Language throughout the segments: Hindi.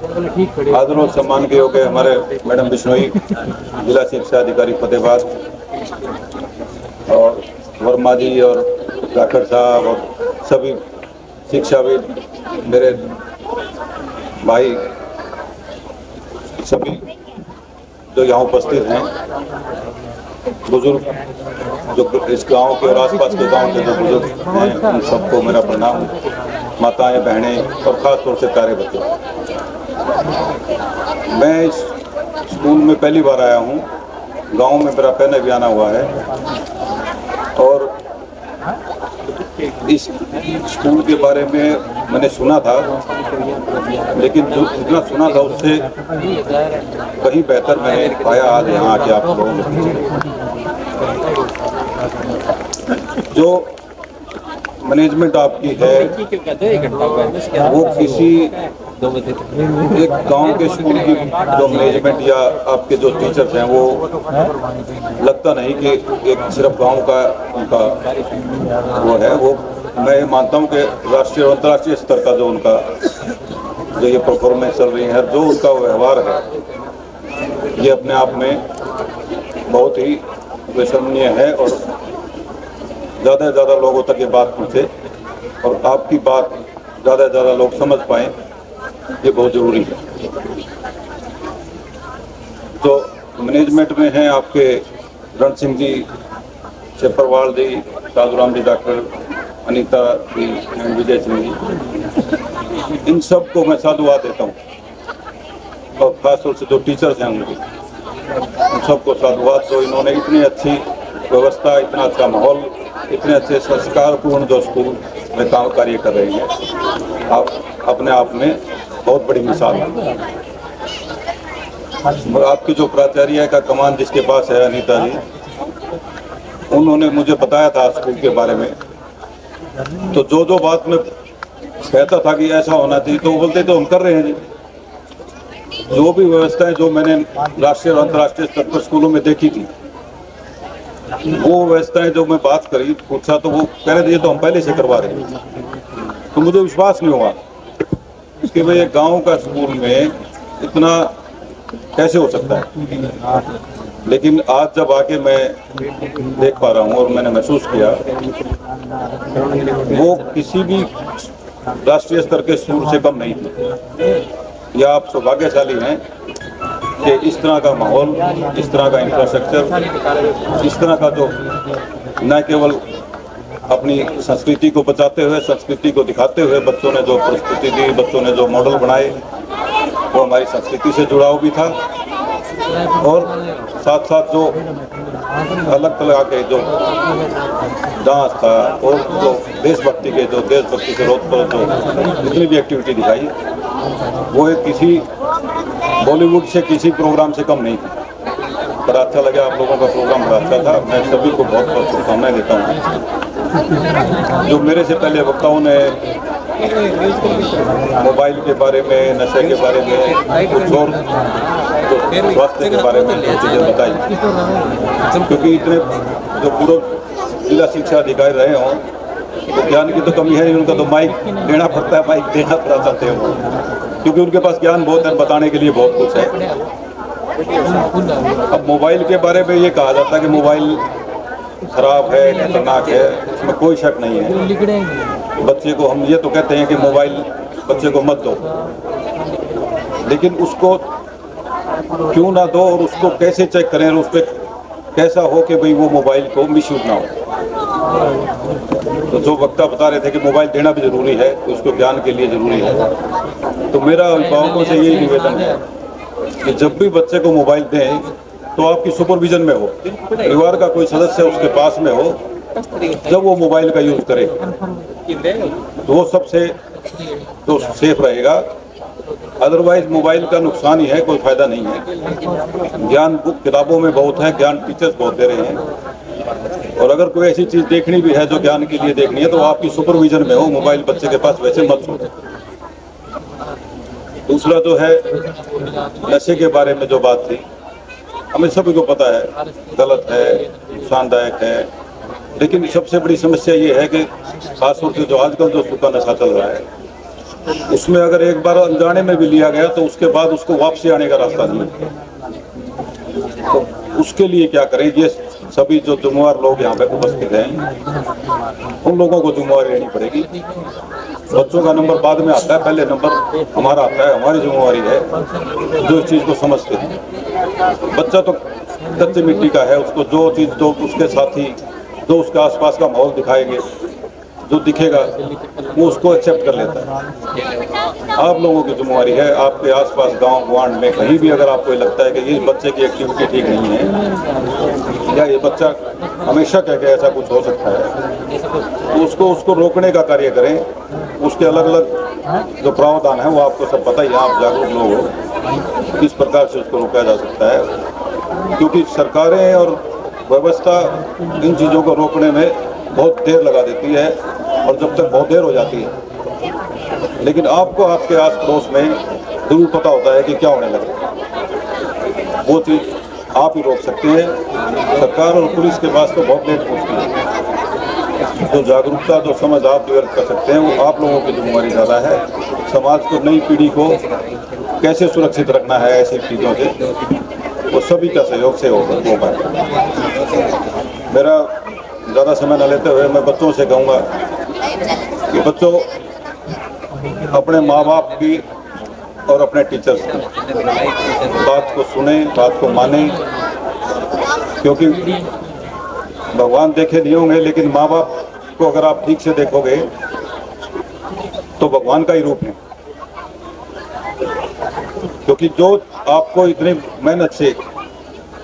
आदर और सम्मान के योग्य हमारे मैडम बिश्नोई, जिला शिक्षा अधिकारी फतेहाबाद, और वर्मा जी और डॉक्टर साहब और सभी शिक्षाविद, मेरे भाई, सभी जो यहाँ उपस्थित हैं, बुजुर्ग जो इस गांव के और आसपास के गांव के जो बुजुर्ग हैं, उन सबको मेरा प्रणाम, माताएं, बहनें और ख़ास तौर से प्यारे बच्चों। मैं इस स्कूल में पहली बार आया हूँ। गांव में मेरा पहले भी आना हुआ है और इस स्कूल के बारे में मैंने सुना था, लेकिन जो जितना सुना था उससे कहीं बेहतर मैंने पाया आज यहाँ आके आप लोगों के पीछे। जो मैनेजमेंट आपकी है वो किसी एक गांव के स्कूल की जो मैनेजमेंट या आपके जो टीचर्स हैं वो लगता नहीं कि एक सिर्फ गांव का उनका वो है। वो मैं मानता हूं कि राष्ट्रीय और अंतर्राष्ट्रीय स्तर का जो उनका जो ये परफॉर्मेंस चल रही है, जो उनका व्यवहार है, ये अपने आप में बहुत ही विश्वसनीय है और ज़्यादा से ज़्यादा लोगों तक ये बात पहुँचे और आपकी बात ज़्यादा से ज़्यादा लोग समझ पाएँ, ये बहुत ज़रूरी है। तो मैनेजमेंट में हैं आपके रण सिंह जी, शेपरवाल जी, साधुराम जी, डॉक्टर अनीता जी, विजय सिंह जी, इन सब को मैं साधुवाद देता हूँ और खासतौर से जो टीचर्स हैं उनकी, उन सबको साधुवाद। तो इन्होंने इतनी अच्छी व्यवस्था, इतना अच्छा माहौल, इतने अच्छे संस्कारपूर्ण जो स्कूल में काम कार्य कर रहे हैं, आप अपने आप में बहुत बड़ी मिसाल है। और आपकी जो प्राचार्य का कमान जिसके पास है, अनीता जी, उन्होंने मुझे बताया था स्कूल के बारे में। तो जो जो बात मैं कहता था कि ऐसा होना चाहिए, तो वो बोलते तो हम कर रहे हैं जी। जो भी व्यवस्थाएं जो मैंने राष्ट्रीय और अंतर्राष्ट्रीय स्तर पर स्कूलों में देखी थी, वो व्यवस्थाएं जो मैं बात करी, पूछा, तो वो कह रहे थे तो हम पहले से करवा रहे हैं। तो मुझे विश्वास नहीं हुआ कि भाई एक गांव का स्कूल में इतना कैसे हो सकता है। लेकिन आज जब आके मैं देख पा रहा हूँ और मैंने महसूस किया, वो किसी भी राष्ट्रीय स्तर के स्कूल से कम नहीं थी। या आप सौभाग्यशाली हैं कि इस तरह का माहौल, इस तरह का इंफ्रास्ट्रक्चर, इस तरह का जो न केवल अपनी संस्कृति को बचाते हुए, संस्कृति को दिखाते हुए बच्चों ने जो प्रस्तुति दी, बच्चों ने जो मॉडल बनाए, वो हमारी संस्कृति से जुड़ाव भी था और साथ साथ जो अलग तरह के जो डांस था और जो देशभक्ति के जो देशभक्ति से रोड पर जो जितनी भी एक्टिविटी दिखाई, वो एक किसी बॉलीवुड से किसी प्रोग्राम से कम नहीं थी। पर अच्छा लगा, आप लोगों का प्रोग्राम बड़ा अच्छा था। मैं सभी को बहुत बहुत शुभकामनाएं देता हूँ। जो मेरे से पहले वक्ताओं ने मोबाइल के बारे में, नशे के बारे में, कुछ और स्वास्थ्य के बारे में चीज़ें बताई, क्योंकि इतने जो पूर्व जिला शिक्षा अधिकारी रहे हों तो ज्ञान की तो कमी है नहीं, उनका तो माइक देना पड़ता है, माइक देना पड़ा चाहते हो, क्योंकि उनके पास ज्ञान बहुत है, बताने के लिए बहुत कुछ है। अब मोबाइल के बारे में ये कहा जाता है कि मोबाइल खराब है, खतरनाक है, उसमें कोई शक नहीं है। बच्चे को हम ये तो कहते हैं कि मोबाइल बच्चे को मत दो, लेकिन उसको क्यों ना दो और उसको कैसे चेक करें और उस पर कैसा हो कि भाई वो मोबाइल को मिसयूज ना हो। तो जो वक्ता बता रहे थे कि मोबाइल देना भी जरूरी है, तो उसको ज्ञान के लिए जरूरी है। तो मेरा अभिभावकों से यही निवेदन है कि जब भी बच्चे को मोबाइल दें तो आपकी सुपरविजन में हो, परिवार का कोई सदस्य उसके पास में हो, जब वो मोबाइल का यूज करे तो वो सबसे तो सेफ रहेगा। अदरवाइज मोबाइल का नुकसान ही है, कोई फायदा नहीं है। ज्ञान बुक किताबों में बहुत है, ज्ञान टीचर्स बहुत दे रहे हैं, और अगर कोई ऐसी चीज देखनी भी है जो ज्ञान के लिए देखनी है तो आपकी सुपरविजन में हो, मोबाइल बच्चे के पास वैसे मत छोड़ो। दूसरा जो है नशे के बारे में जो बात थी, हमें सभी को पता है गलत है, नुकसानदायक है, लेकिन सबसे बड़ी समस्या ये है कि खासतौर से जो आजकल जो सूखा नशा चल रहा है उसमें अगर एक बार अनजाने में भी लिया गया तो उसके बाद उसको वापसी आने का रास्ता नहीं है। तो उसके लिए क्या करें, ये सभी जो जिम्मेवार लोग यहाँ पे उपस्थित हैं उन लोगों को जिम्मेवारी लेनी पड़ेगी। बच्चों का नंबर बाद में आता है, पहले नंबर हमारा आता है, हमारी जिम्मेवारी है जो इस चीज़ को समझते हैं। बच्चा तो कच्ची मिट्टी का है, उसको जो चीज़ जो उसके साथी जो उसके आसपास का माहौल दिखाएंगे, जो दिखेगा वो उसको एक्सेप्ट कर लेता है। आप लोगों की जिम्मेवारी है, आपके आसपास गांव ग्वांड में कहीं भी अगर आपको लगता है कि ये बच्चे की एक्टिविटी ठीक नहीं है या ये बच्चा हमेशा कह के ऐसा कुछ हो सकता है, तो उसको रोकने का कार्य करें। उसके अलग अलग जो प्रावधान है वो आपको सब पता ही है, आप जागरूक लोग हो, किस प्रकार से उसको रोका जा सकता है। क्योंकि सरकारें और व्यवस्था इन चीज़ों को रोकने में बहुत देर लगा देती है और जब तक बहुत देर हो जाती है, लेकिन आपको आपके आस पड़ोस में जरूर पता होता है कि क्या होने लगे। वो चीज़ आप ही रोक सकते हैं। सरकार और पुलिस के पास तो बहुत लेट पहुँचती है। जो जागरूकता जो समझ आप डेवलप कर सकते हैं वो आप लोगों की जिम्मेवारी ज़्यादा है। समाज को, नई पीढ़ी को कैसे सुरक्षित रखना है ऐसी चीज़ों से, वो सभी का सहयोग से हो पाए। मेरा ज़्यादा समय न लेते हुए मैं बच्चों से कहूँगा कि बच्चों अपने माँ बाप की और अपने टीचर्स की बात को सुने, बात को माने, क्योंकि भगवान देखे नहीं होंगे लेकिन माँ बाप को अगर आप ठीक से देखोगे तो भगवान का ही रूप है। क्योंकि जो आपको इतनी मेहनत से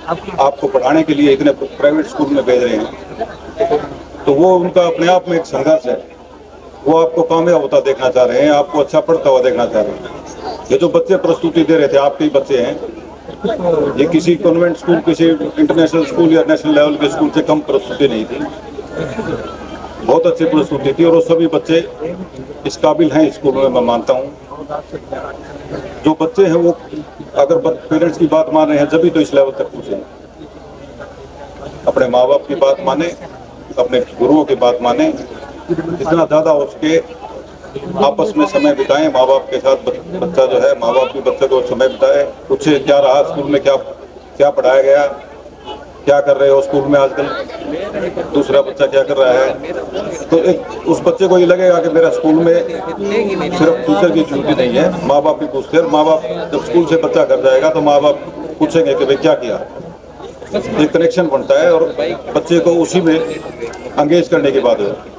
आपको पढ़ाने के लिए इतने प्राइवेट स्कूल में भेज रहे हैं, तो वो उनका अपने आप में एक संघर्ष है। वो आपको कामयाब होता देखना चाह रहे हैं, आपको अच्छा पढ़ता हुआ देखना चाह रहे हैं। ये जो बच्चे प्रस्तुति दे रहे थे, आपके ही बच्चे हैं, ये किसी कॉन्वेंट स्कूल, किसी इंटरनेशनल स्कूल या नेशनल लेवल के स्कूल से कम प्रस्तुति नहीं थी। बहुत अच्छी प्रस्तुति थी और वो सभी बच्चे इस काबिल हैं स्कूल में, मैं मानता हूँ। जो बच्चे हैं वो अगर पेरेंट्स की बात मान रहे हैं जब भी तो इस लेवल तक पहुँचे। अपने माँ बाप की बात माने, अपने गुरुओं की बात माने, जितना ज़्यादा हो सके आपस में समय बिताएं माँ बाप के साथ। बच्चा जो है, माँ बाप भी बच्चे को समय बिताए, पूछे क्या रहा स्कूल में, क्या पढ़ाया गया, क्या कर रहे हो स्कूल में आजकल, दूसरा बच्चा क्या कर रहा है। तो एक उस बच्चे को ये लगेगा कि मेरा स्कूल में सिर्फ टीचर की ड्यूटी नहीं है, माँ बाप भी पूछते हैं। माँ बाप जब स्कूल से बच्चा घर जाएगा तो माँ बाप पूछेंगे कि भाई क्या किया। एक कनेक्शन बनता है और बच्चे को उसी में एंगेज करने की बात है।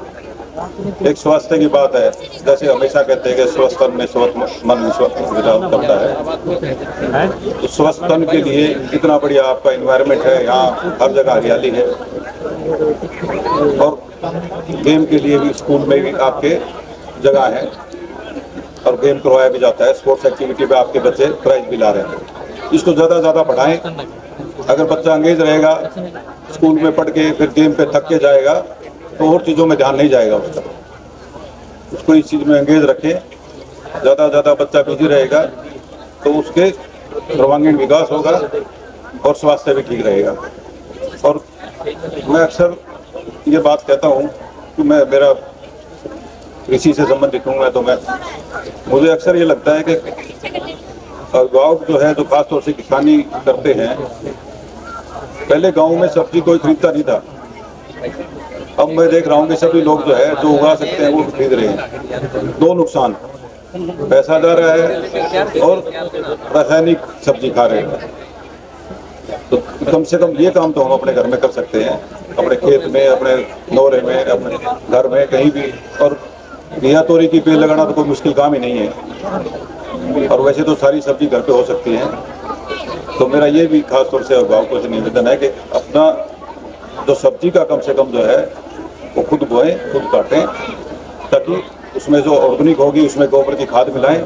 एक स्वास्थ्य की बात है, जैसे हमेशा कहते हैं कि स्वस्थ तन में स्वस्थ मन विचार करता है। तो स्वस्थ तन के लिए इतना बढ़िया आपका एनवायरनमेंट है, यहाँ हर जगह हरियाली है। और गेम के लिए भी स्कूल में भी आपके जगह है और गेम करवाया भी जाता है। स्पोर्ट्स एक्टिविटी पे आपके बच्चे प्राइज भी ला रहे हैं। इसको ज़्यादा ज़्यादा पढ़ाएं। अगर बच्चा एंगेज रहेगा स्कूल में पढ़ के, फिर गेम पे थक के जाएगा तो और चीज़ों में ध्यान नहीं जाएगा उसका। उसको इस चीज़ में एंगेज रखें। ज़्यादा ज़्यादा बच्चा बिजी रहेगा तो उसके सर्वांगीण विकास होगा और स्वास्थ्य भी ठीक रहेगा। और मैं अक्सर ये बात कहता हूँ कि मेरा कृषि से संबंधित हूँ मैं, तो मुझे अक्सर ये लगता है कि अभिभावक जो है, जो खासतौर से किसानी करते हैं, पहले गाँव में सब्जी कोई खरीदता नहीं था। अब मैं देख रहा हूँ कि सभी लोग जो है जो उगा सकते हैं वो खरीद रहे हैं। दो नुकसान, पैसा जा रहा है और रासायनिक सब्जी खा रहे हैं। तो कम से कम ये काम तो हम अपने घर में कर सकते हैं, अपने खेत में, अपने नौरे में, अपने घर में कहीं भी। और घिया तोरी की पेड़ लगाना तो कोई मुश्किल काम ही नहीं है, और वैसे तो सारी सब्जी घर पे हो सकती है। तो मेरा ये भी खासतौर से अभिभावकों से निवेदन है कि अपना जो सब्जी का कम से कम जो है वो खुद बोएं, खुद काटें, ताकि उसमें जो ऑर्गेनिक होगी उसमें गोबर की खाद मिलाएं,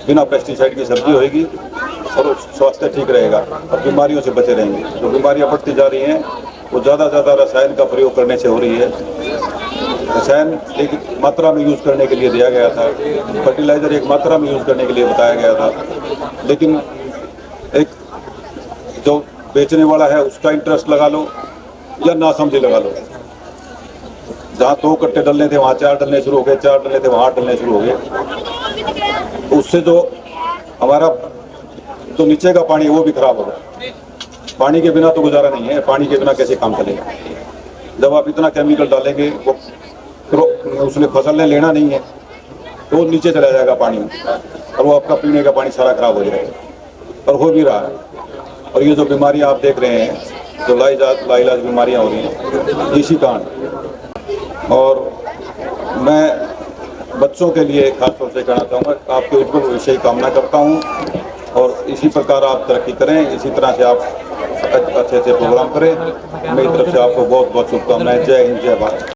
बिना पेस्टिसाइड की सब्जी होगी और स्वास्थ्य ठीक रहेगा और बीमारियों से बचे रहेंगे। जो बीमारियां बढ़ती जा रही हैं वो ज़्यादा रसायन का प्रयोग करने से हो रही है। रसायन एक मात्रा में यूज़ करने के लिए दिया गया था, फर्टिलाइज़र एक मात्रा में यूज़ करने के लिए बताया गया था, लेकिन एक जो बेचने वाला है उसका इंटरेस्ट लगा लो या ना समझे लगा लो, जहाँ 2 कट्टे डलने थे वहाँ 4 डलने शुरू हो गए, 4 डलने थे वहाँ 8 डलने शुरू हो गए। उससे जो हमारा तो नीचे का पानी वो भी खराब हो गया। पानी के बिना तो गुजारा नहीं है, पानी के बिना कैसे काम चलेगा। जब आप इतना केमिकल डालेंगे, वो उसने फसल ने लेना नहीं है तो वो नीचे चला जाएगा पानी में, और वो आपका पीने का पानी सारा खराब हो जाएगा, और हो भी रहा है। और ये जो बीमारियां आप देख रहे हैं, जो लाइलाज बीमारियां हो रही हैं, इसी कारण। और मैं बच्चों के लिए खास तौर से कहना चाहूँगा, आपके उज्जवल भविष्य की कामना करता हूँ, और इसी प्रकार आप तरक्की करें, इसी तरह से आप अच्छे अच्छे प्रोग्राम करें। मेरी तरफ से आपको बहुत बहुत शुभकामनाएं। जय हिंद, जय भारत।